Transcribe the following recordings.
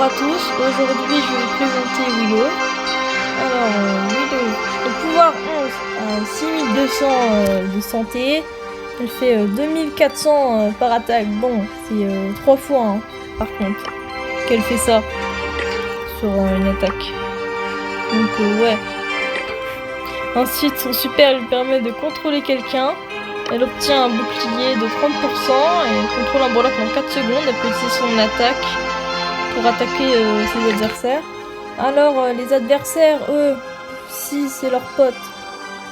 Bonjour à tous, aujourd'hui je vais vous présenter Willow. Alors Willow, au pouvoir 11 à 6200 de santé, elle fait 2400 par attaque. Bon, c'est 3 fois hein, par contre qu'elle fait ça sur une attaque. Donc ouais. Ensuite son super lui permet de contrôler quelqu'un. Elle obtient un bouclier de 30% et elle contrôle un brawler pendant 4 secondes. Elle peut utiliser son attaque pour attaquer ses adversaires. Alors les adversaires, eux, si c'est leur pote,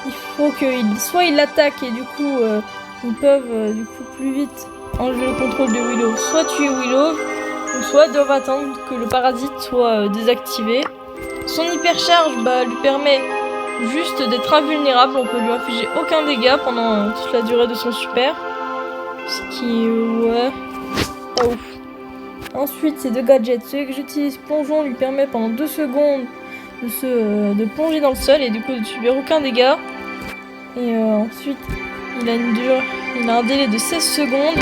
il faut qu'ils soit ils l'attaquent et du coup ils peuvent du coup plus vite enlever le contrôle de Willow, soit tuer Willow, ou soit doivent attendre que le parasite soit désactivé. Son hypercharge lui permet juste d'être invulnérable, on peut lui infliger aucun dégât pendant toute la durée de son super. Ce qui ouais, pas ouf. Ensuite, ces deux gadgets. Celui que j'utilise, plongeon, lui permet pendant 2 secondes de plonger dans le sol et du coup de subir aucun dégât. Et ensuite, il a un délai de 16 secondes.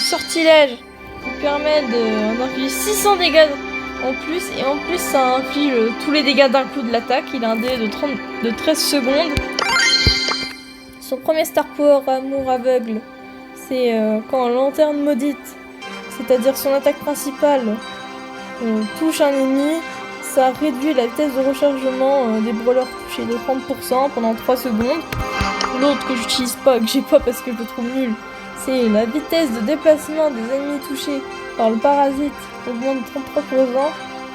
Sortilège lui permet d'infliger 600 dégâts en plus. Et en plus, ça inflige tous les dégâts d'un coup de l'attaque. Il a un délai de 13 secondes. Son premier star power, amour aveugle, c'est quand lanterne maudite, c'est-à-dire son attaque principale, touche un ennemi, ça réduit la vitesse de rechargement des brawlers touchés de 30% pendant 3 secondes. L'autre que j'utilise pas, que j'ai pas parce que je le trouve nul, c'est la vitesse de déplacement des ennemis touchés par le parasite augmente de 33%.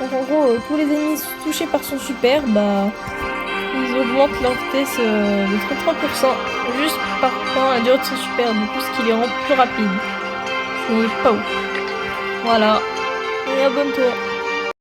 Donc en gros, tous les ennemis touchés par son super, ils augmentent leur vitesse de 33% juste par rapport à la durée de son super, du coup ce qui les rend plus rapides. C'est pas ouf. Voilà, et abonne-toi.